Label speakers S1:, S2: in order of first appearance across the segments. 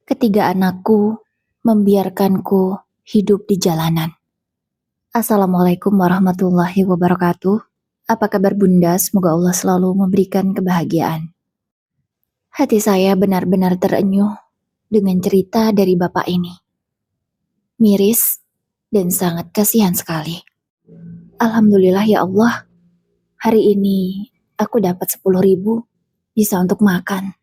S1: Ketiga anakku membiarkanku hidup di jalanan. Assalamualaikum warahmatullahi wabarakatuh. Apa kabar Bunda? Semoga Allah selalu memberikan kebahagiaan. Hati saya benar-benar terenyuh dengan cerita dari Bapak ini. Miris dan sangat kasihan sekali. Alhamdulillah ya Allah, hari ini aku dapat 10.000 bisa untuk makan.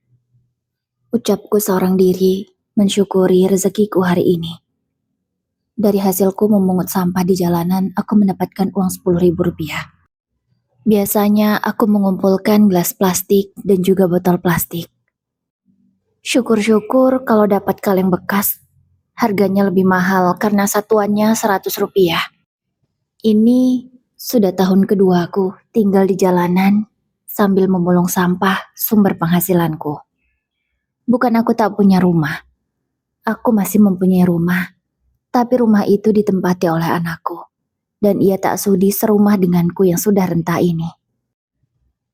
S1: Ucapku seorang diri mensyukuri rezekiku hari ini. Dari hasilku memungut sampah di jalanan, aku mendapatkan uang 10.000 rupiah. Biasanya aku mengumpulkan gelas plastik dan juga botol plastik. Syukur-syukur kalau dapat kaleng bekas, harganya lebih mahal karena satuannya 100 rupiah. Ini sudah tahun kedua aku tinggal di jalanan sambil memulung sampah sumber penghasilanku. Bukan aku tak punya rumah. Aku masih mempunyai rumah. Tapi rumah itu ditempati oleh anakku. Dan ia tak sudi serumah denganku yang sudah renta ini.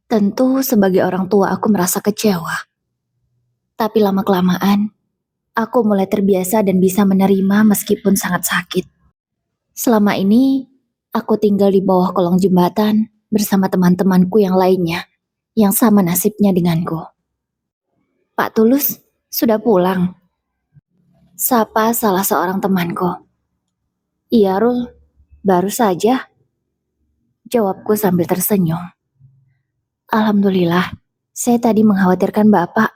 S1: Tentu sebagai orang tua aku merasa kecewa. Tapi lama-kelamaan, aku mulai terbiasa dan bisa menerima meskipun sangat sakit. Selama ini, aku tinggal di bawah kolong jembatan bersama teman-temanku yang lainnya, yang sama nasibnya denganku. Pak Tulus sudah pulang. Sapa salah seorang temanku. Iya Rul, baru saja. Jawabku sambil tersenyum. Alhamdulillah, saya tadi mengkhawatirkan Bapak.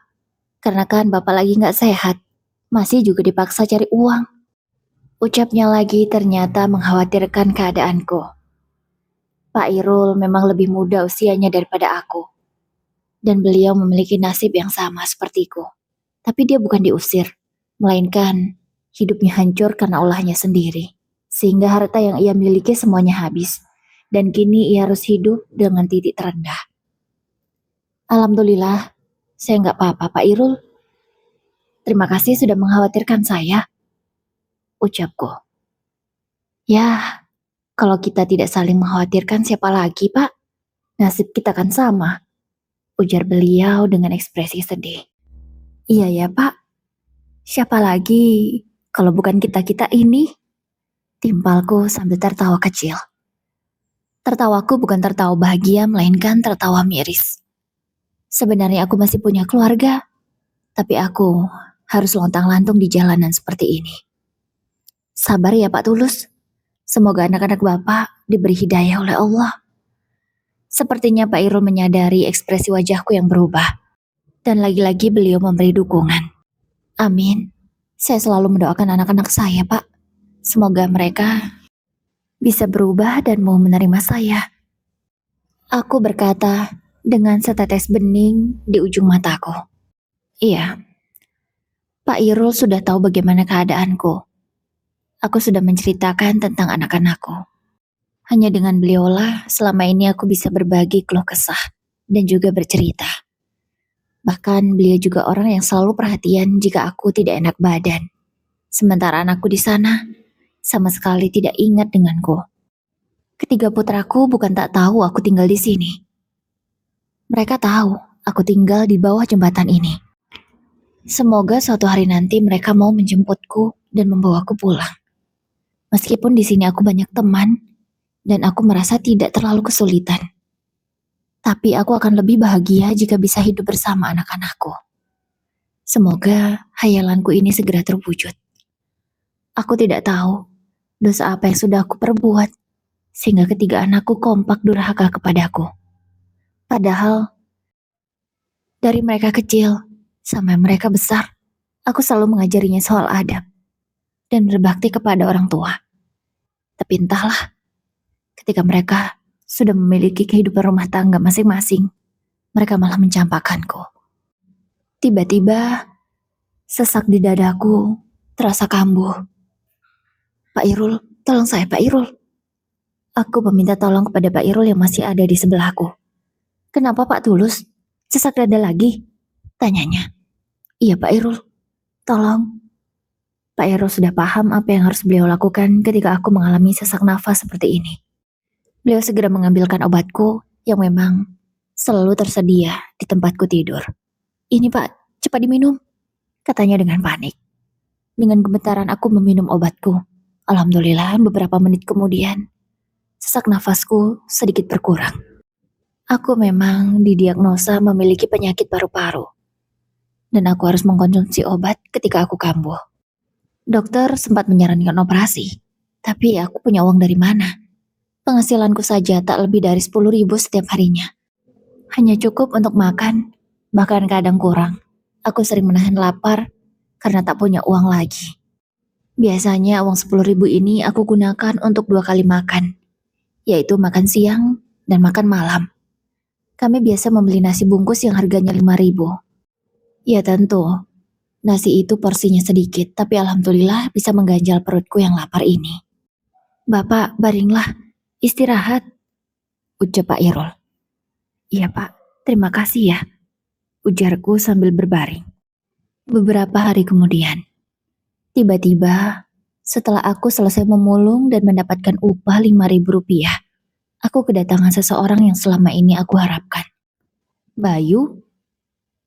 S1: Karena kan Bapak lagi gak sehat. Masih juga dipaksa cari uang. Ucapnya lagi ternyata mengkhawatirkan keadaanku. Pak Irul memang lebih muda usianya daripada aku. Dan beliau memiliki nasib yang sama sepertiku. Tapi dia bukan diusir, melainkan hidupnya hancur karena ulahnya sendiri. Sehingga harta yang ia miliki semuanya habis. Dan kini ia harus hidup dengan titik terendah. Alhamdulillah, saya nggak apa-apa Pak Irul. Terima kasih sudah mengkhawatirkan saya. Ucapku. Ya, kalau kita tidak saling mengkhawatirkan siapa lagi Pak? Nasib kita kan sama. Ujar beliau dengan ekspresi sedih. Iya ya Pak, siapa lagi kalau bukan kita-kita ini? Timpalku sambil tertawa kecil. Tertawaku bukan tertawa bahagia, melainkan tertawa miris. Sebenarnya aku masih punya keluarga, tapi aku harus lontang-lantung di jalanan seperti ini. Sabar ya Pak Tulus, semoga anak-anak Bapak diberi hidayah oleh Allah. Sepertinya Pak Irul menyadari ekspresi wajahku yang berubah. Dan lagi-lagi beliau memberi dukungan. Amin. Saya selalu mendoakan anak-anak saya, Pak. Semoga mereka bisa berubah dan mau menerima saya. Aku berkata dengan setetes bening di ujung mataku. Iya, Pak Irul sudah tahu bagaimana keadaanku. Aku sudah menceritakan tentang anak-anakku. Hanya dengan beliaulah selama ini aku bisa berbagi keluh kesah dan juga bercerita. Bahkan beliau juga orang yang selalu perhatian jika aku tidak enak badan. Sementara anakku di sana sama sekali tidak ingat denganku. Ketiga putraku bukan tak tahu aku tinggal di sini. Mereka tahu aku tinggal di bawah jembatan ini. Semoga suatu hari nanti mereka mau menjemputku dan membawaku pulang. Meskipun di sini aku banyak teman dan aku merasa tidak terlalu kesulitan. Tapi aku akan lebih bahagia jika bisa hidup bersama anak-anakku. Semoga hayalanku ini segera terwujud. Aku tidak tahu dosa apa yang sudah aku perbuat, sehingga ketiga anakku kompak durhaka kepadaku. Padahal, dari mereka kecil sampai mereka besar, aku selalu mengajarinya soal adab dan berbakti kepada orang tua. Tapi entahlah, ketika mereka sudah memiliki kehidupan rumah tangga masing-masing, mereka malah mencampakkanku. Tiba-tiba, sesak di dadaku terasa kambuh. Pak Irul, tolong saya Pak Irul. Aku meminta tolong kepada Pak Irul yang masih ada di sebelahku. Kenapa Pak Tulus? Sesak dada lagi? Tanyanya. Iya Pak Irul, tolong. Pak Irul sudah paham apa yang harus beliau lakukan ketika aku mengalami sesak nafas seperti ini. Beliau segera mengambilkan obatku yang memang selalu tersedia di tempatku tidur. Ini Pak, cepat diminum, katanya dengan panik. Dengan gemetaran aku meminum obatku. Alhamdulillah beberapa menit kemudian, sesak nafasku sedikit berkurang. Aku memang didiagnosa memiliki penyakit paru-paru, dan aku harus mengkonsumsi obat ketika aku kambuh. Dokter sempat menyarankan operasi, tapi aku punya uang dari mana? Penghasilanku saja tak lebih dari 10.000 setiap harinya. Hanya cukup untuk makan, bahkan kadang kurang. Aku sering menahan lapar karena tak punya uang lagi. Biasanya uang 10.000 ini aku gunakan untuk 2 kali makan, yaitu makan siang dan makan malam. Kami biasa membeli nasi bungkus yang harganya 5.000. Ya tentu, nasi itu porsinya sedikit, tapi alhamdulillah bisa mengganjal perutku yang lapar ini. Bapak, baringlah, istirahat, ucap Pak Irul. Iya Pak, terima kasih ya, ujarku sambil berbaring. Beberapa hari kemudian, tiba-tiba setelah aku selesai memulung dan mendapatkan upah 5.000 rupiah, aku kedatangan seseorang yang selama ini aku harapkan. Bayu?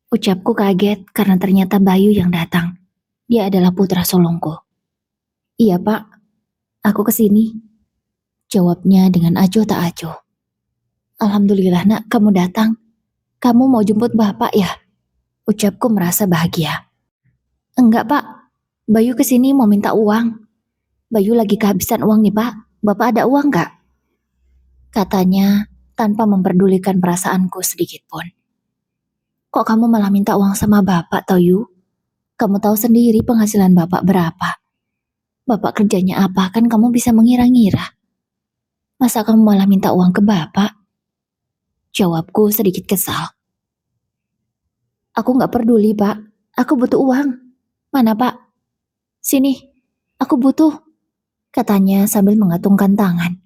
S1: Ucapku kaget karena ternyata Bayu yang datang. Dia adalah putra sulungku. Iya Pak, aku kesini. Jawabnya dengan acuh tak acuh. Alhamdulillah nak, kamu datang. Kamu mau jemput Bapak ya? Ucapku merasa bahagia. Enggak Pak, Bayu kesini mau minta uang. Bayu lagi kehabisan uang nih Pak. Bapak ada uang gak? Katanya tanpa memperdulikan perasaanku sedikit pun. Kok kamu malah minta uang sama Bapak, Toyu? Kamu tahu sendiri penghasilan Bapak berapa. Bapak kerjanya apa, kan kamu bisa mengira-ngira. Masa kamu malah minta uang ke Bapak? Jawabku sedikit kesal. Aku gak peduli, Pak. Aku butuh uang. Mana, Pak? Sini, aku butuh. Katanya sambil mengatungkan tangan.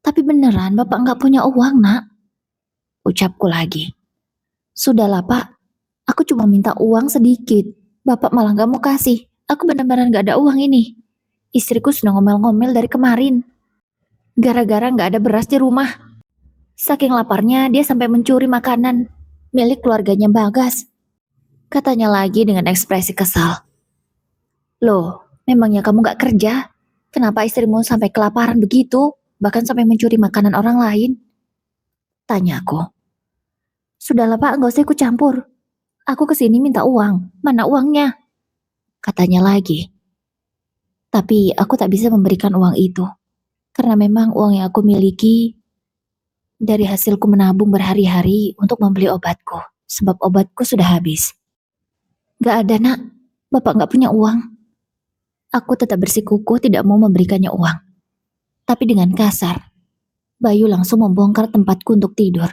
S1: Tapi beneran Bapak gak punya uang, nak? Ucapku lagi. Sudahlah, Pak. Aku cuma minta uang sedikit. Bapak malah gak mau kasih. Aku benar-benar gak ada uang ini. Istriku sudah ngomel-ngomel dari kemarin. Gara-gara gak ada beras di rumah. Saking laparnya dia sampai mencuri makanan milik keluarganya Bagas. Katanya lagi dengan ekspresi kesal. Loh, memangnya kamu gak kerja? Kenapa istrimu sampai kelaparan begitu? Bahkan sampai mencuri makanan orang lain? Tanyaku. Sudahlah Pak, gak usah ikut campur. Aku kesini minta uang. Mana uangnya? Katanya lagi. Tapi aku tak bisa memberikan uang itu. Karena memang uang yang aku miliki dari hasilku menabung berhari-hari untuk membeli obatku. Sebab obatku sudah habis. Gak ada nak, Bapak gak punya uang. Aku tetap bersikukuh tidak mau memberikannya uang. Tapi dengan kasar, Bayu langsung membongkar tempatku untuk tidur.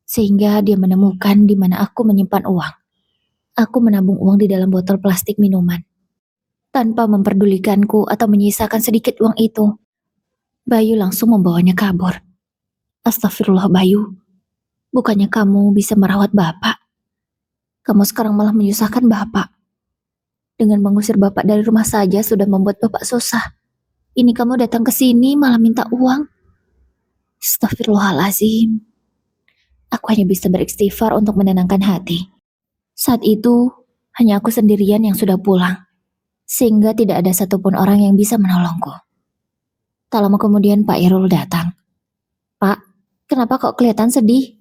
S1: Sehingga dia menemukan di mana aku menyimpan uang. Aku menabung uang di dalam botol plastik minuman. Tanpa memperdulikanku atau menyisakan sedikit uang itu, Bayu langsung membawanya kabur. Astagfirullah Bayu, bukannya kamu bisa merawat Bapak? Kamu sekarang malah menyusahkan Bapak. Dengan mengusir Bapak dari rumah saja sudah membuat Bapak susah. Ini kamu datang ke sini malah minta uang. Astagfirullahalazim. Aku hanya bisa beristighfar untuk menenangkan hati. Saat itu, hanya aku sendirian yang sudah pulang. Sehingga tidak ada satupun orang yang bisa menolongku. Tak lama kemudian Pak Irul datang. Pak, kenapa kok kelihatan sedih?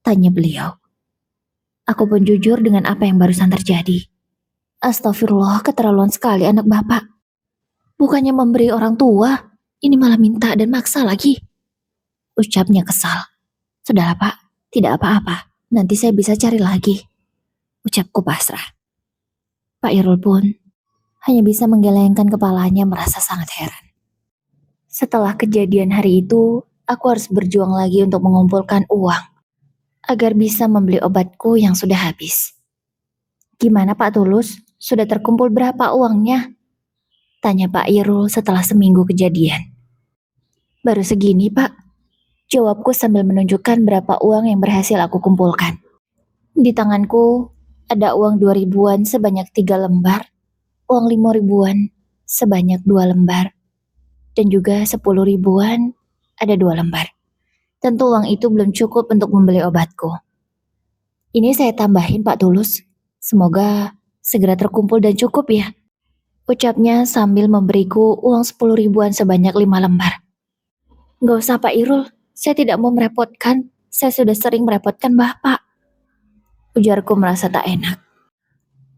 S1: Tanya beliau. Aku pun jujur dengan apa yang barusan terjadi. Astagfirullah, keterlaluan sekali anak Bapak. Bukannya memberi orang tua, ini malah minta dan maksa lagi. Ucapnya kesal. Sudahlah Pak, tidak apa-apa. Nanti saya bisa cari lagi. Ucapku pasrah. Pak Irul pun hanya bisa menggelengkan kepalanya merasa sangat heran. Setelah kejadian hari itu, aku harus berjuang lagi untuk mengumpulkan uang agar bisa membeli obatku yang sudah habis. Gimana Pak Tulus? Sudah terkumpul berapa uangnya? Tanya Pak Irul setelah seminggu kejadian. Baru segini Pak, jawabku sambil menunjukkan berapa uang yang berhasil aku kumpulkan. Di tanganku ada uang 2.000-an sebanyak 3 lembar, uang 5.000-an sebanyak 2 lembar, dan juga 10.000-an ada 2 lembar. Tentu uang itu belum cukup untuk membeli obatku. Ini saya tambahin Pak Tulus. Semoga segera terkumpul dan cukup ya. Ucapnya sambil memberiku uang 10 ribuan sebanyak 5 lembar. Gak usah Pak Irul, saya tidak mau merepotkan. Saya sudah sering merepotkan Bapak. Ujarku merasa tak enak.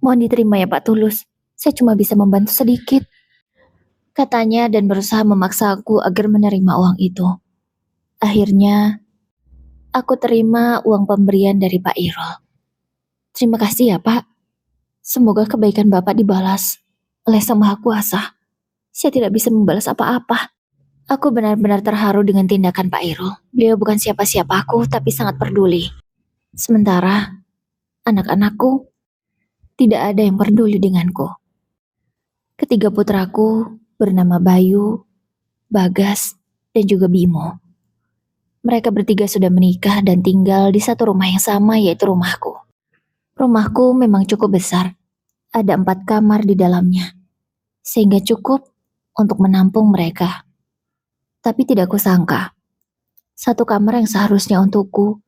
S1: Mohon diterima ya Pak Tulus, saya cuma bisa membantu sedikit. Katanya dan berusaha memaksaku agar menerima uang itu. Akhirnya, aku terima uang pemberian dari Pak Irul. Terima kasih ya Pak. Semoga kebaikan Bapak dibalas oleh Sang Maha Kuasa. Saya tidak bisa membalas apa-apa. Aku benar-benar terharu dengan tindakan Pak Irul. Beliau bukan siapa-siapaku, tapi sangat peduli. Sementara, anak-anakku tidak ada yang peduli denganku. Ketiga putraku bernama Bayu, Bagas, dan juga Bimo. Mereka bertiga sudah menikah dan tinggal di satu rumah yang sama, yaitu rumahku. Rumahku memang cukup besar. Ada 4 kamar di dalamnya, sehingga cukup untuk menampung mereka. Tapi tidak kusangka, satu kamar yang seharusnya untukku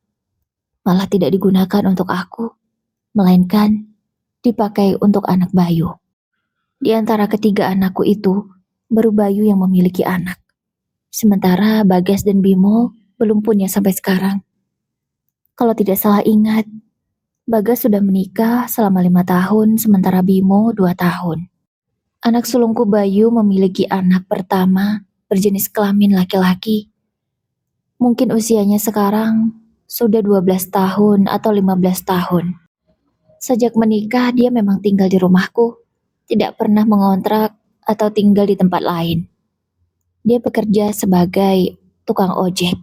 S1: malah tidak digunakan untuk aku, melainkan dipakai untuk anak Bayu. Di antara ketiga anakku itu, baru Bayu yang memiliki anak. Sementara Bagas dan Bimo belum punya sampai sekarang. Kalau tidak salah ingat, Bagas sudah menikah selama 5 tahun, sementara Bimo 2 tahun. Anak sulungku Bayu memiliki anak pertama berjenis kelamin laki-laki. Mungkin usianya sekarang sudah 12 tahun atau 15 tahun. Sejak menikah dia memang tinggal di rumahku, tidak pernah mengontrak atau tinggal di tempat lain. Dia bekerja sebagai tukang ojek,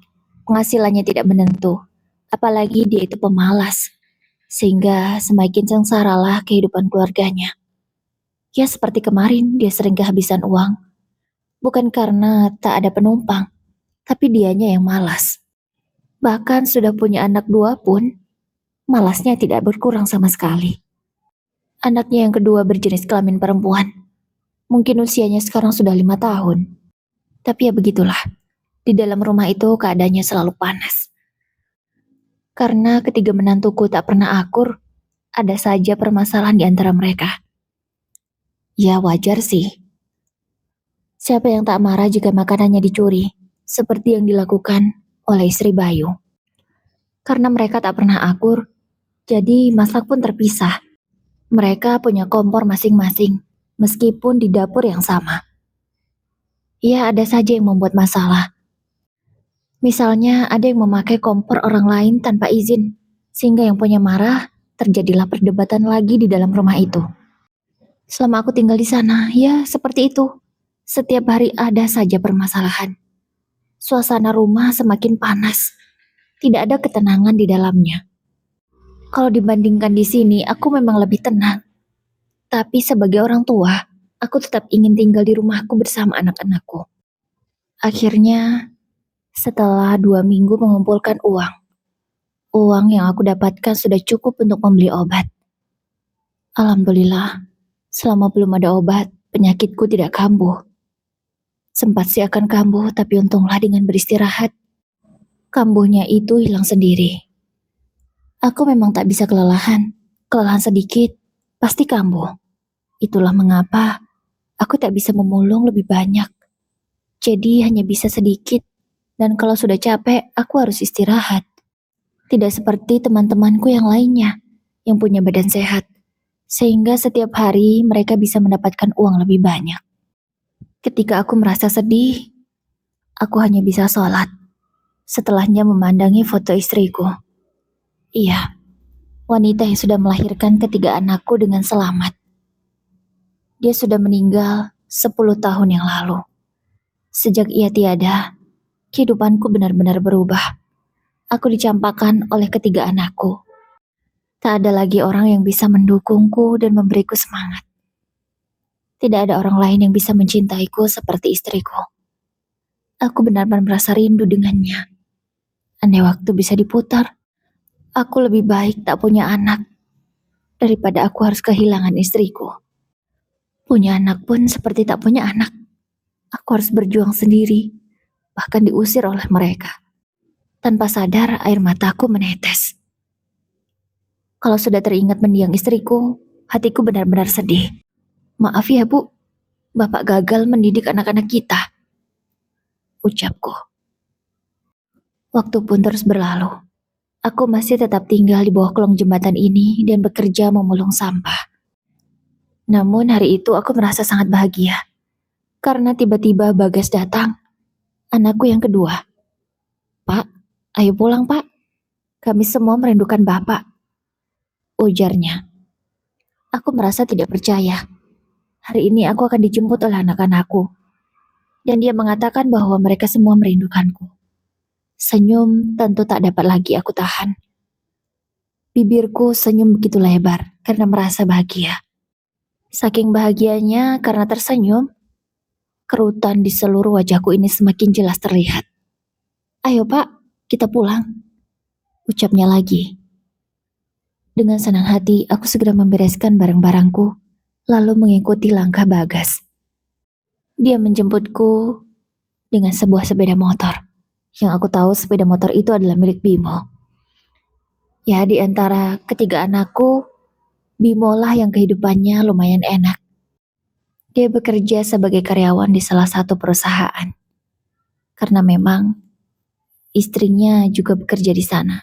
S1: penghasilannya tidak menentu, apalagi dia itu pemalas, sehingga semakin sengsaralah kehidupan keluarganya. Ya seperti kemarin dia sering kehabisan uang, bukan karena tak ada penumpang, tapi dianya yang malas. Bahkan sudah punya anak 2 pun, malasnya tidak berkurang sama sekali. Anaknya yang kedua berjenis kelamin perempuan. Mungkin usianya sekarang sudah 5 tahun. Tapi ya begitulah, di dalam rumah itu keadaannya selalu panas. Karena ketiga menantuku tak pernah akur, ada saja permasalahan di antara mereka. Ya wajar sih. Siapa yang tak marah jika makanannya dicuri, seperti yang dilakukan oleh istri Bayu. Karena mereka tak pernah akur, jadi masak pun terpisah. Mereka punya kompor masing-masing, meskipun di dapur yang sama. Ya ada saja yang membuat masalah. Misalnya ada yang memakai kompor orang lain tanpa izin, sehingga yang punya marah, terjadilah perdebatan lagi di dalam rumah itu. Selama aku tinggal di sana, ya seperti itu. Setiap hari ada saja permasalahan. Suasana rumah semakin panas. Tidak ada ketenangan di dalamnya. Kalau dibandingkan di sini, aku memang lebih tenang. Tapi sebagai orang tua, aku tetap ingin tinggal di rumahku bersama anak-anakku. Akhirnya, setelah 2 minggu mengumpulkan uang yang aku dapatkan sudah cukup untuk membeli obat. Alhamdulillah, selama belum ada obat, penyakitku tidak kambuh. Sempat sih akan kambuh, tapi untunglah dengan beristirahat, kambuhnya itu hilang sendiri. Aku memang tak bisa kelelahan sedikit, pasti kambuh. Itulah mengapa aku tak bisa memulung lebih banyak. Jadi hanya bisa sedikit, dan kalau sudah capek, aku harus istirahat. Tidak seperti teman-temanku yang lainnya, yang punya badan sehat, sehingga setiap hari mereka bisa mendapatkan uang lebih banyak. Ketika aku merasa sedih, aku hanya bisa sholat. Setelahnya memandangi foto istriku. Iya, wanita yang sudah melahirkan ketiga anakku dengan selamat. Dia sudah meninggal 10 tahun yang lalu. Sejak ia tiada, kehidupanku benar-benar berubah. Aku dicampakkan oleh ketiga anakku. Tak ada lagi orang yang bisa mendukungku dan memberiku semangat. Tidak ada orang lain yang bisa mencintaiku seperti istriku. Aku benar-benar merasa rindu dengannya. Andai waktu bisa diputar, aku lebih baik tak punya anak daripada aku harus kehilangan istriku. Punya anak pun seperti tak punya anak. Aku harus berjuang sendiri, bahkan diusir oleh mereka. Tanpa sadar air mataku menetes. Kalau sudah teringat mendiang istriku, hatiku benar-benar sedih. Maaf ya Bu, Bapak gagal mendidik anak-anak kita, ucapku. Waktu pun terus berlalu. Aku masih tetap tinggal di bawah kolong jembatan ini dan bekerja memulung sampah. Namun hari itu aku merasa sangat bahagia. Karena tiba-tiba Bagas datang, anakku yang kedua. Pak, ayo pulang pak. Kami semua merindukan bapak, ujarnya. Aku merasa tidak percaya. Hari ini aku akan dijemput oleh anak-anakku. Dan dia mengatakan bahwa mereka semua merindukanku. Senyum tentu tak dapat lagi aku tahan. Bibirku senyum begitu lebar karena merasa bahagia. Saking bahagianya karena tersenyum, kerutan di seluruh wajahku ini semakin jelas terlihat. Ayo pak, kita pulang, ucapnya lagi. Dengan senang hati, aku segera membereskan barang-barangku, lalu mengikuti langkah Bagas. Dia menjemputku dengan sebuah sepeda motor. Yang aku tahu sepeda motor itu adalah milik Bimo. Ya, di antara ketiga anakku, Bimo lah yang kehidupannya lumayan enak. Dia bekerja sebagai karyawan di salah satu perusahaan. Karena memang istrinya juga bekerja di sana.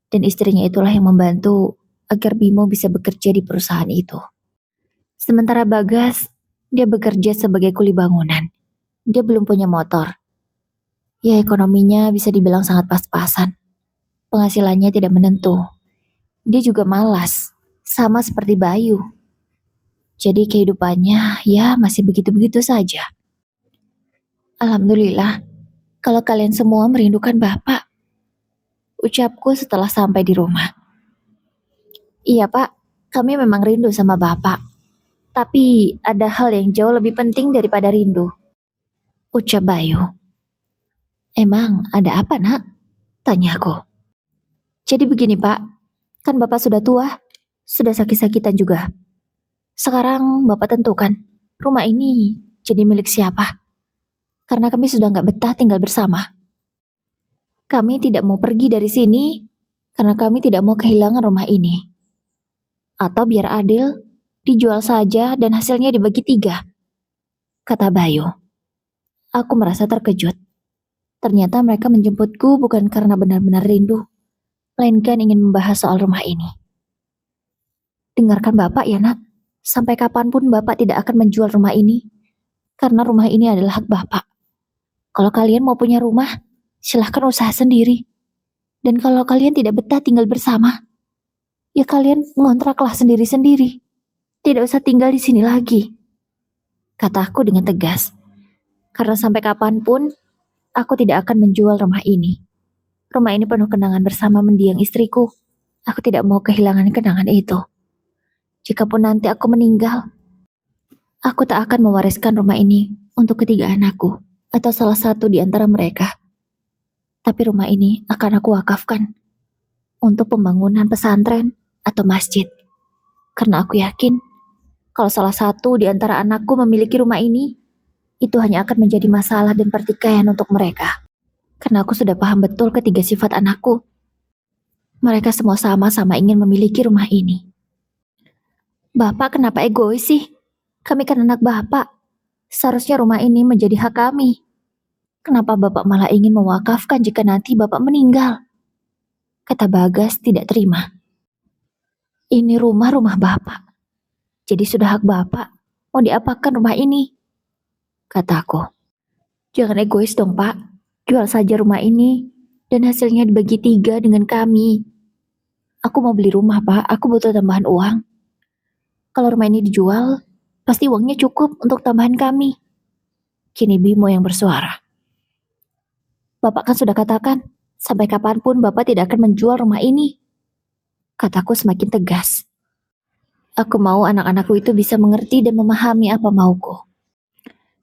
S1: Dan istrinya itulah yang membantu agar Bimo bisa bekerja di perusahaan itu. Sementara Bagas, dia bekerja sebagai kuli bangunan. Dia belum punya motor. Ya, ekonominya bisa dibilang sangat pas-pasan. Penghasilannya tidak menentu. Dia juga malas, sama seperti Bayu. Jadi kehidupannya ya masih begitu-begitu saja. Alhamdulillah, kalau kalian semua merindukan Bapak, ucapku setelah sampai di rumah. Iya Pak, kami memang rindu sama Bapak. Tapi ada hal yang jauh lebih penting daripada rindu, ucap Bayu. Emang ada apa nak? Tanyaku. Jadi begini Pak, kan Bapak sudah tua, sudah sakit-sakitan juga. Sekarang Bapak tentukan, rumah ini jadi milik siapa? Karena kami sudah nggak betah tinggal bersama. Kami tidak mau pergi dari sini, karena kami tidak mau kehilangan rumah ini. Atau biar adil, dijual saja dan hasilnya dibagi 3, kata Bayu. Aku merasa terkejut. Ternyata mereka menjemputku bukan karena benar-benar rindu, melainkan ingin membahas soal rumah ini. Dengarkan Bapak ya nak, sampai kapanpun Bapak tidak akan menjual rumah ini, karena rumah ini adalah hak Bapak. Kalau kalian mau punya rumah, silahkan usaha sendiri. Dan kalau kalian tidak betah tinggal bersama, ya kalian ngontraklah sendiri-sendiri. Tidak usah tinggal di sini lagi, kataku dengan tegas. Karena sampai kapanpun, aku tidak akan menjual rumah ini. Rumah ini penuh kenangan bersama mendiang istriku. Aku tidak mau kehilangan kenangan itu. Jikapun nanti aku meninggal, aku tak akan mewariskan rumah ini untuk ketiga anakku atau salah satu di antara mereka. Tapi rumah ini akan aku wakafkan untuk pembangunan pesantren atau masjid. Karena aku yakin, kalau salah satu di antara anakku memiliki rumah ini, itu hanya akan menjadi masalah dan pertikaian untuk mereka. Karena aku sudah paham betul ketiga sifat anakku. Mereka semua sama-sama ingin memiliki rumah ini. Bapak kenapa egois sih? Kami kan anak Bapak. Seharusnya rumah ini menjadi hak kami. Kenapa Bapak malah ingin mewakafkan jika nanti Bapak meninggal? Kata Bagas tidak terima. Ini rumah Bapak. Jadi sudah hak Bapak. Mau diapakan rumah ini? Kataku. Jangan egois dong Pak. Jual saja rumah ini. Dan hasilnya dibagi 3 dengan kami. Aku mau beli rumah Pak. Aku butuh tambahan uang. Kalau rumah ini dijual, pasti uangnya cukup untuk tambahan kami. Kini Bimo yang bersuara. Bapak kan sudah katakan, sampai kapanpun Bapak tidak akan menjual rumah ini. Kataku semakin tegas. Aku mau anak-anakku itu bisa mengerti dan memahami apa mauku.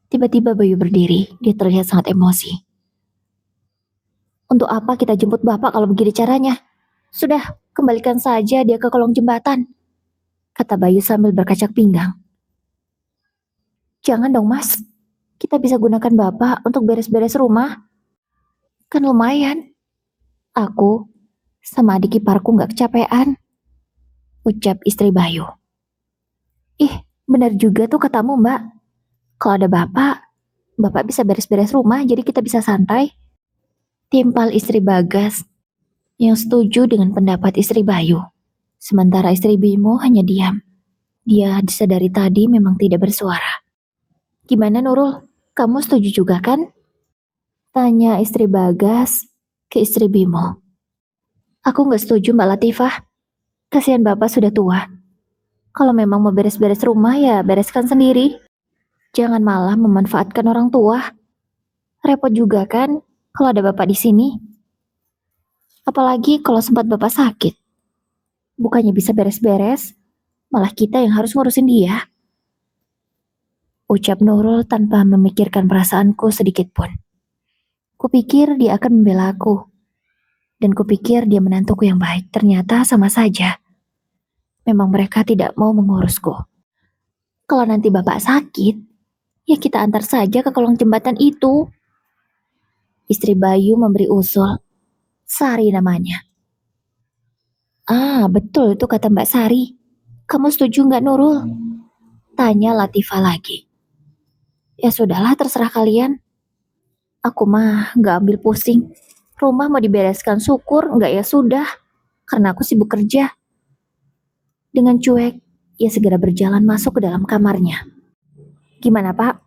S1: Tiba-tiba Bayu berdiri, dia terlihat sangat emosi. Untuk apa kita jemput Bapak kalau begini caranya? Sudah, kembalikan saja dia ke kolong jembatan, kata Bayu sambil berkacak pinggang. Jangan dong mas, kita bisa gunakan Bapak untuk beres-beres rumah. Kan lumayan. Aku sama adik iparku gak kecapean, ucap istri Bayu. Ih, benar juga tuh katamu mbak. Kalau ada Bapak bisa beres-beres rumah jadi kita bisa santai. Timpal istri Bagas yang setuju dengan pendapat istri Bayu. Sementara istri Bimo hanya diam. Dia sedari tadi memang tidak bersuara. Gimana Nurul? Kamu setuju juga kan? Tanya istri Bagas ke istri Bimo. Aku nggak setuju Mbak Latifah. Kasihan Bapak sudah tua. Kalau memang mau beres-beres rumah ya bereskan sendiri. Jangan malah memanfaatkan orang tua. Repot juga kan kalau ada Bapak di sini. Apalagi kalau sempat Bapak sakit. Bukannya bisa beres-beres, malah kita yang harus ngurusin dia. Ucap Nurul tanpa memikirkan perasaanku sedikit pun. Kupikir dia akan membela aku. Dan kupikir dia menantuku yang baik. Ternyata sama saja. Memang mereka tidak mau mengurusku. Kalau nanti Bapak sakit, ya kita antar saja ke kolong jembatan itu. Istri Bayu memberi usul. Sari namanya. Ah, betul itu kata Mbak Sari. Kamu setuju nggak Nurul? Tanya Latifah lagi. Ya sudahlah terserah kalian. Aku mah nggak ambil pusing. Rumah mau dibereskan syukur, nggak ya sudah. Karena aku sibuk kerja. Dengan cuek, ia segera berjalan masuk ke dalam kamarnya. Gimana Pak?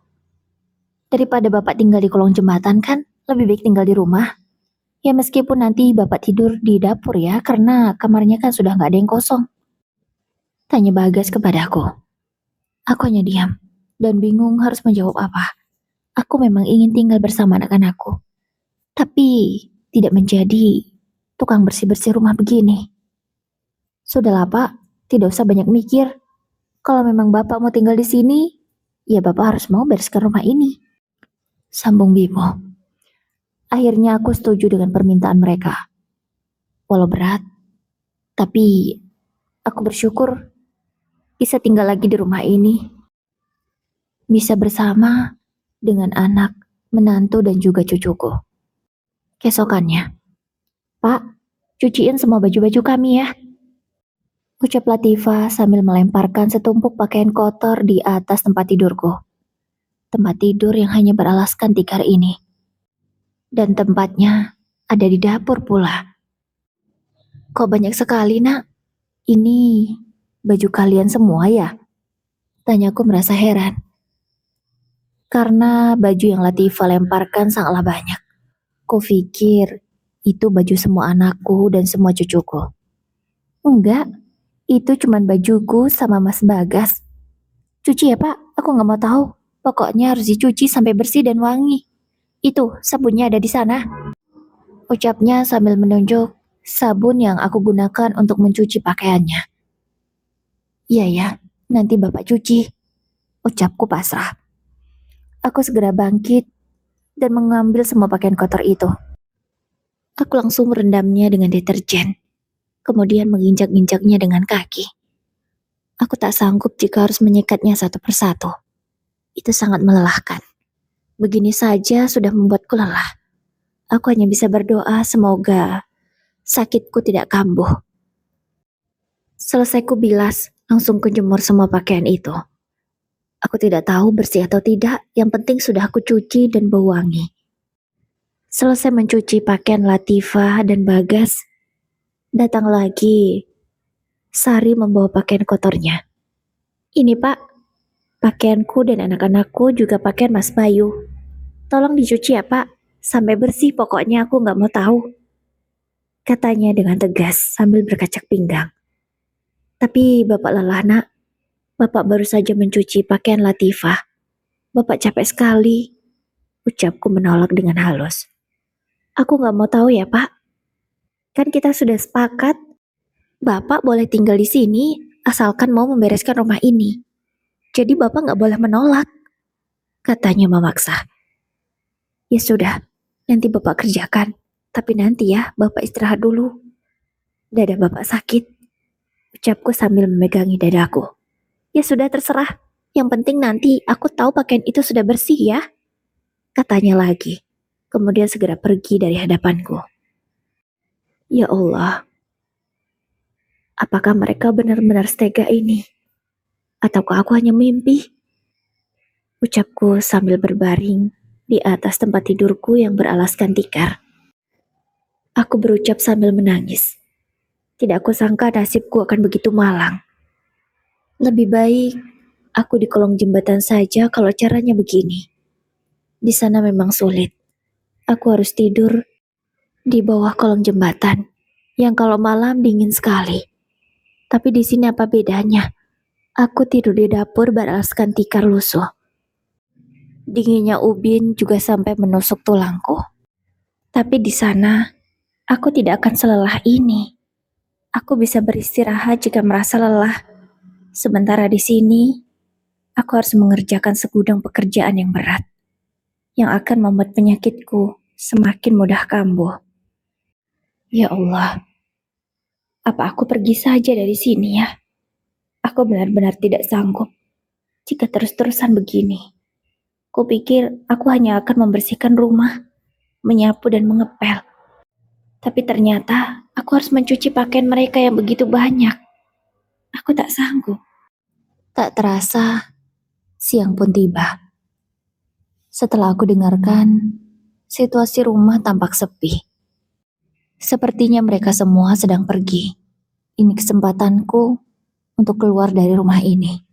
S1: Daripada Bapak tinggal di kolong jembatan kan, lebih baik tinggal di rumah. Ya meskipun nanti Bapak tidur di dapur ya, karena kamarnya kan sudah nggak ada yang kosong. Tanya Bagas kepadaku. Aku hanya diam, dan bingung harus menjawab apa. Aku memang ingin tinggal bersama anak-anakku. Tapi tidak menjadi tukang bersih-bersih rumah begini. Sudahlah Pak, tidak usah banyak mikir. Kalau memang Bapak mau tinggal di sini, ya Bapak harus mau bereskan rumah ini. Sambung Bimo. Akhirnya aku setuju dengan permintaan mereka. Walau berat, tapi aku bersyukur bisa tinggal lagi di rumah ini. Bisa bersama dengan anak, menantu dan juga cucuku. Keesokannya, Pak, cuciin semua baju-baju kami ya. Ucap Latifah sambil melemparkan setumpuk pakaian kotor di atas tempat tidurku. Tempat tidur yang hanya beralaskan tikar ini. Dan tempatnya ada di dapur pula. Kok banyak sekali nak? Ini baju kalian semua ya? Tanyaku merasa heran. Karena baju yang Latifah lemparkan sangatlah banyak. Kupikir itu baju semua anakku dan semua cucuku. Enggak, itu cuma bajuku sama Mas Bagas. Cuci ya Pak, aku nggak mau tahu. Pokoknya harus dicuci sampai bersih dan wangi. Itu, sabunnya ada di sana. Ucapnya sambil menunjuk sabun yang aku gunakan untuk mencuci pakaiannya. Iya ya, nanti Bapak cuci. Ucapku pasrah. Aku segera bangkit dan mengambil semua pakaian kotor itu. Aku langsung merendamnya dengan deterjen, kemudian menginjak-injaknya dengan kaki. Aku tak sanggup jika harus menyikatnya satu persatu. Itu sangat melelahkan. Begini saja sudah membuatku lelah. Aku hanya bisa berdoa semoga sakitku tidak kambuh. Selesai ku bilas, langsung kujemur semua pakaian itu. Aku tidak tahu bersih atau tidak, yang penting sudah aku cuci dan bau wangi. Selesai mencuci pakaian Latifah dan Bagas, datang lagi. Sari membawa pakaian kotornya. Ini Pak, pakaianku dan anak-anakku juga pakaian Mas Bayu. Tolong dicuci ya Pak, sampai bersih pokoknya aku nggak mau tahu. Katanya dengan tegas sambil berkacak pinggang. Tapi Bapak lelah nak, Bapak baru saja mencuci pakaian Latifah. Bapak capek sekali. Ucapku menolak dengan halus. Aku gak mau tahu ya Pak. Kan kita sudah sepakat. Bapak boleh tinggal di sini asalkan mau membereskan rumah ini. Jadi Bapak gak boleh menolak. Katanya memaksa. Ya sudah, nanti Bapak kerjakan. Tapi nanti ya Bapak istirahat dulu. Dada Bapak sakit. Ucapku sambil memegangi dadaku. Ya sudah terserah. Yang penting nanti aku tahu pakaian itu sudah bersih ya. Katanya lagi. Kemudian segera pergi dari hadapanku. Ya Allah. Apakah mereka benar-benar setega ini? Ataukah aku hanya mimpi? ucapku sambil berbaring di atas tempat tidurku yang beralaskan tikar. Aku berucap sambil menangis. Tidak aku sangka nasibku akan begitu malang. Lebih baik aku di kolong jembatan saja kalau caranya begini. Di sana memang sulit. Aku harus tidur di bawah kolong jembatan yang kalau malam dingin sekali. Tapi di sini apa bedanya? Aku tidur di dapur beralaskan tikar lusuh. Dinginnya ubin juga sampai menusuk tulangku. Tapi di sana, aku tidak akan selelah ini. Aku bisa beristirahat jika merasa lelah. Sementara di sini, aku harus mengerjakan segudang pekerjaan yang berat, yang akan membuat penyakitku semakin mudah kambuh. Ya Allah, apa aku pergi saja dari sini ya? Aku benar-benar tidak sanggup jika terus-terusan begini. Kupikir aku hanya akan membersihkan rumah, menyapu dan mengepel. Tapi ternyata aku harus mencuci pakaian mereka yang begitu banyak. Aku tak sanggup. Tak terasa, siang pun tiba. Setelah aku dengarkan, situasi rumah tampak sepi. Sepertinya mereka semua sedang pergi. Ini kesempatanku untuk keluar dari rumah ini.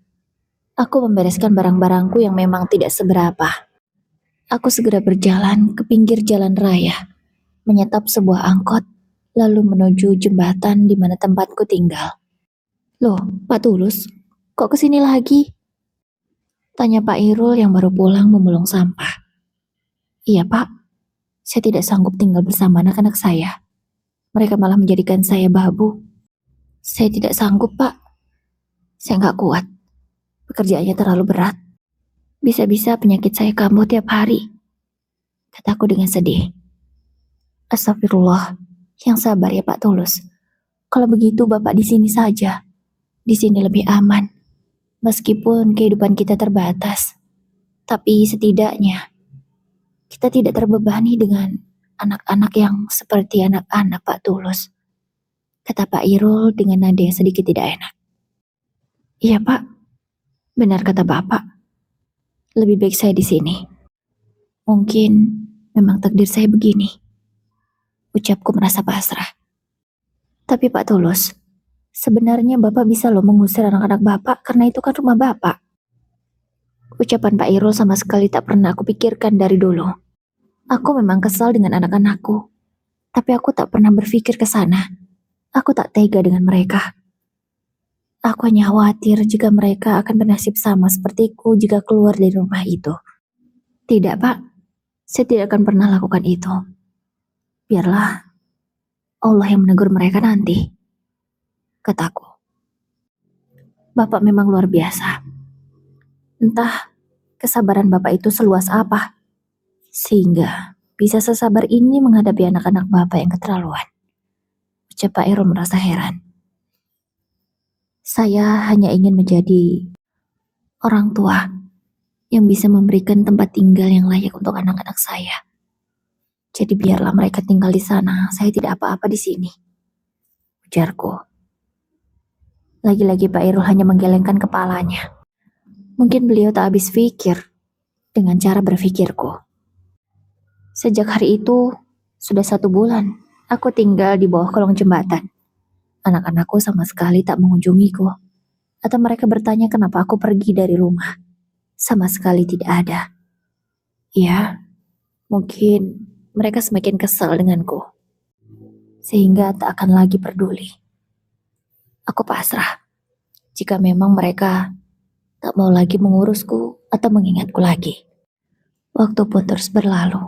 S1: Aku membereskan barang-barangku yang memang tidak seberapa. Aku segera berjalan ke pinggir jalan raya, menyetop sebuah angkot, lalu menuju jembatan di mana tempatku tinggal. Loh, Pak Tulus, kok kesini lagi? Tanya Pak Irul yang baru pulang memulung sampah. Iya Pak, saya tidak sanggup tinggal bersama anak-anak saya. Mereka malah menjadikan saya babu. Saya tidak sanggup Pak. Saya nggak kuat. Pekerjaannya terlalu berat. Bisa-bisa penyakit saya kambuh tiap hari. Kataku dengan sedih. Astagfirullah, yang sabar ya Pak Tulus. Kalau begitu Bapak di sini saja. Di sini lebih aman. Meskipun kehidupan kita terbatas. Tapi setidaknya kita tidak terbebani dengan anak-anak yang seperti anak-anak Pak Tulus. Kata Pak Irul dengan nada yang sedikit tidak enak. Iya Pak, benar kata Bapak. Lebih baik saya di sini. Mungkin memang takdir saya begini. Ucapku merasa pasrah. Tapi Pak Tulus, sebenarnya Bapak bisa loh mengusir anak-anak Bapak karena itu kan rumah Bapak. Ucapan Pak Irul sama sekali tak pernah aku pikirkan dari dulu. Aku memang kesal dengan anak-anakku. Tapi aku tak pernah berpikir ke sana. Aku tak tega dengan mereka. Aku hanya khawatir jika mereka akan bernasib sama sepertiku jika keluar dari rumah itu. Tidak, Pak. Saya tidak akan pernah lakukan itu. Biarlah Allah yang menegur mereka nanti, kataku. Bapak memang luar biasa. Entah kesabaran Bapak itu seluas apa, sehingga bisa sesabar ini menghadapi anak-anak Bapak yang keterlaluan. Ucap Pak Irul merasa heran. Saya hanya ingin menjadi orang tua yang bisa memberikan tempat tinggal yang layak untuk anak-anak saya. Jadi biarlah mereka tinggal di sana, saya tidak apa-apa di sini. Ujarku. Lagi-lagi Pak Irul hanya menggelengkan kepalanya. Mungkin beliau tak habis pikir dengan cara berpikirku. Sejak hari itu, sudah 1 bulan, aku tinggal di bawah kolong jembatan. Anak-anakku sama sekali tak mengunjungiku. Atau mereka bertanya kenapa aku pergi dari rumah. Sama sekali tidak ada. Ya, mungkin mereka semakin kesal denganku. Sehingga tak akan lagi peduli. Aku pasrah. Jika memang mereka tak mau lagi mengurusku atau mengingatku lagi. Waktu pun terus berlalu.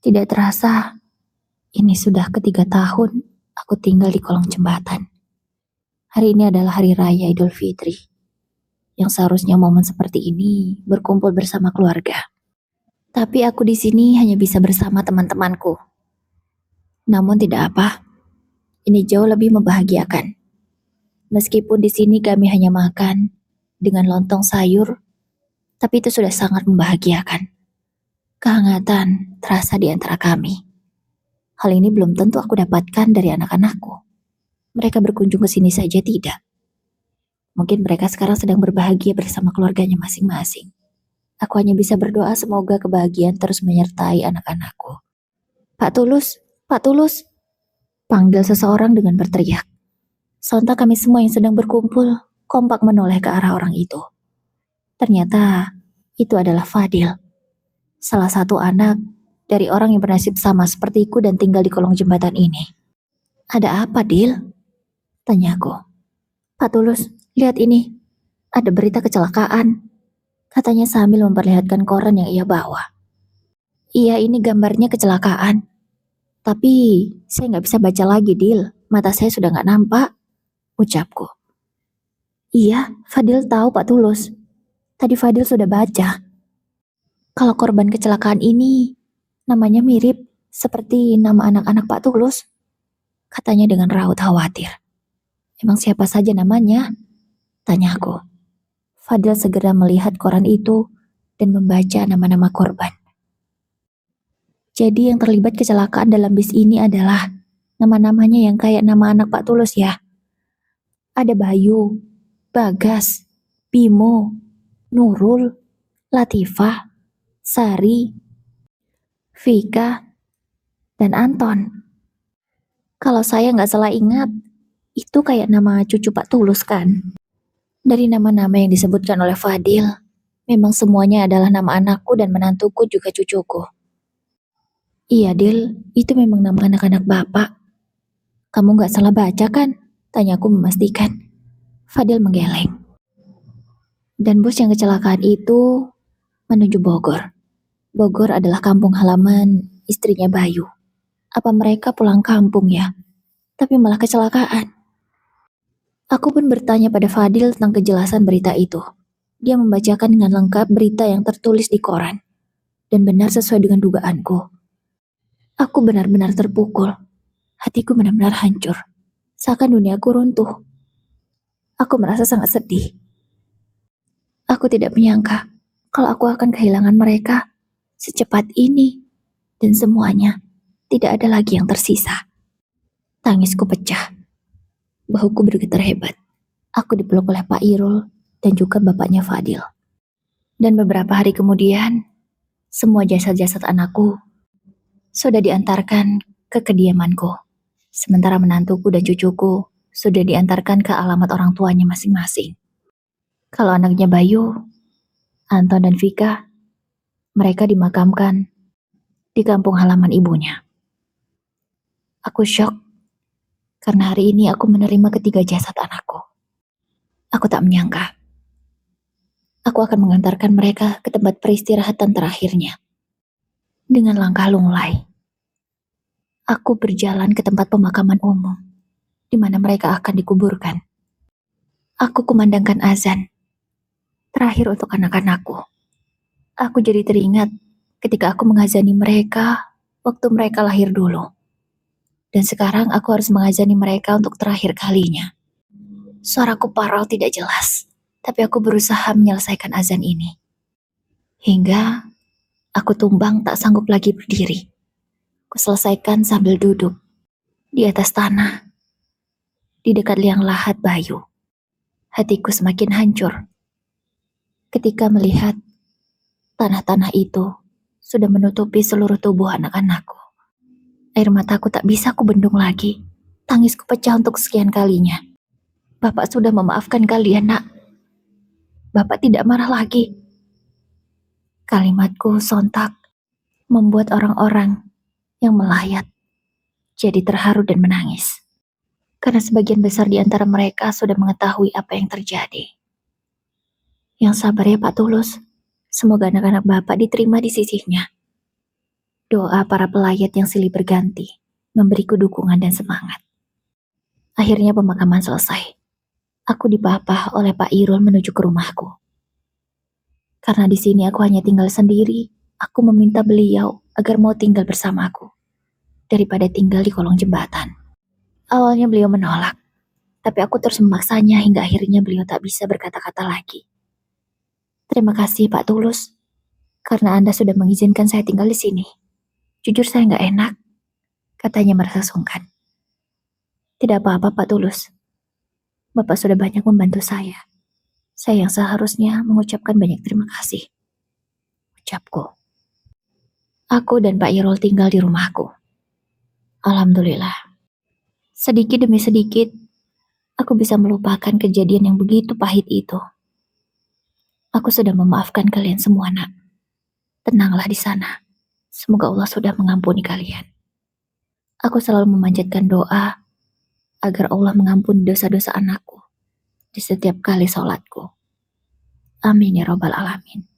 S1: Tidak terasa, ini sudah ke-3 tahun aku tinggal di kolong jembatan. Hari ini adalah hari raya Idul Fitri. Yang seharusnya momen seperti ini berkumpul bersama keluarga. Tapi aku di sini hanya bisa bersama teman-temanku. Namun tidak apa, ini jauh lebih membahagiakan. Meskipun di sini kami hanya makan dengan lontong sayur, tapi itu sudah sangat membahagiakan. Kehangatan terasa di antara kami. Hal ini belum tentu aku dapatkan dari anak-anakku. Mereka berkunjung ke sini saja tidak. Mungkin mereka sekarang sedang berbahagia bersama keluarganya masing-masing. Aku hanya bisa berdoa semoga kebahagiaan terus menyertai anak-anakku. Pak Tulus, Pak Tulus, panggil seseorang dengan berteriak. Sontak kami semua yang sedang berkumpul, kompak menoleh ke arah orang itu. Ternyata, itu adalah Fadil. Salah satu anak dari orang yang bernasib sama sepertiku dan tinggal di kolong jembatan ini. Ada apa, Dil? Tanyaku. Pak Tulus, lihat ini. Ada berita kecelakaan. Katanya sambil memperlihatkan koran yang ia bawa. Iya, ini gambarnya kecelakaan. Tapi saya nggak bisa baca lagi, Dil. Mata saya sudah nggak nampak, ucapku. Iya, Fadil tahu Pak Tulus. Tadi Fadil sudah baca. Kalau korban kecelakaan ini namanya mirip seperti nama anak-anak Pak Tulus, katanya dengan raut khawatir. Emang siapa saja namanya? Tanyaku. Fadil segera melihat koran itu dan membaca nama-nama korban. Jadi yang terlibat kecelakaan dalam bis ini adalah nama-namanya yang kayak nama anak Pak Tulus ya. Ada Bayu, Bagas, Bimo, Nurul, Latifah, Sari, Vika, dan Anton. Kalau saya nggak salah ingat, itu kayak nama cucu Pak Tulus kan? Dari nama-nama yang disebutkan oleh Fadil, memang semuanya adalah nama anakku dan menantuku juga cucuku. Iya, Dil, itu memang nama anak-anak bapak. Kamu nggak salah baca kan? Tanyaku memastikan. Fadil menggeleng. Dan bus yang kecelakaan itu menuju Bogor. Bogor adalah kampung halaman istrinya Bayu. Apa mereka pulang kampung ya? Tapi malah kecelakaan. Aku pun bertanya pada Fadil tentang kejelasan berita itu. Dia membacakan dengan lengkap berita yang tertulis di koran. Dan benar sesuai dengan dugaanku. Aku benar-benar terpukul. Hatiku benar-benar hancur. Seakan duniaku runtuh. Aku merasa sangat sedih. Aku tidak menyangka kalau aku akan kehilangan mereka secepat ini. Dan semuanya tidak ada lagi yang tersisa. Tangisku pecah. Bahuku bergetar hebat. Aku dipeluk oleh Pak Irul dan juga bapaknya Fadil. Dan beberapa hari kemudian, semua jasad-jasad anakku sudah diantarkan ke kediamanku. Sementara menantuku dan cucuku sudah diantarkan ke alamat orang tuanya masing-masing. Kalau anaknya Bayu, Anton dan Vika, mereka dimakamkan di kampung halaman ibunya. Aku syok karena hari ini aku menerima ketiga jasad anakku. Aku tak menyangka aku akan mengantarkan mereka ke tempat peristirahatan terakhirnya. Dengan langkah lunglai, aku berjalan ke tempat pemakaman umum, di mana mereka akan dikuburkan. Aku kumandangkan azan, terakhir untuk anak-anakku. Aku jadi teringat ketika aku mengazani mereka waktu mereka lahir dulu. Dan sekarang aku harus mengazani mereka untuk terakhir kalinya. Suaraku parau tidak jelas, tapi aku berusaha menyelesaikan azan ini. Hingga aku tumbang tak sanggup lagi berdiri. Kuselesaikan sambil duduk di atas tanah, di dekat liang lahat Bayu. Hatiku semakin hancur ketika melihat tanah-tanah itu sudah menutupi seluruh tubuh anak-anakku. Air mataku tak bisa kubendung lagi. Tangisku pecah untuk sekian kalinya. Bapak sudah memaafkan kalian, Nak. Bapak tidak marah lagi. Kalimatku sontak membuat orang-orang yang melayat jadi terharu dan menangis. Karena sebagian besar di antara mereka sudah mengetahui apa yang terjadi. Yang sabar ya Pak Tulus. Semoga anak-anak Bapak diterima di sisinya. Doa para pelayat yang silih berganti memberiku dukungan dan semangat. Akhirnya pemakaman selesai. Aku dipapah oleh Pak Irul menuju ke rumahku. Karena di sini aku hanya tinggal sendiri, aku meminta beliau agar mau tinggal bersamaku daripada tinggal di kolong jembatan. Awalnya beliau menolak, tapi aku terus memaksanya hingga akhirnya beliau tak bisa berkata-kata lagi. Terima kasih Pak Tulus, karena Anda sudah mengizinkan saya tinggal di sini. Jujur saya nggak enak, katanya merasa sungkan. Tidak apa-apa Pak Tulus, Bapak sudah banyak membantu saya. Saya yang seharusnya mengucapkan banyak terima kasih. ucapku. Aku dan Pak Irul tinggal di rumahku. Alhamdulillah. Sedikit demi sedikit, aku bisa melupakan kejadian yang begitu pahit itu. Aku sudah memaafkan kalian semua, Nak. Tenanglah di sana. Semoga Allah sudah mengampuni kalian. Aku selalu memanjatkan doa agar Allah mengampuni dosa-dosa anakku di setiap kali sholatku. Amin ya robbal alamin.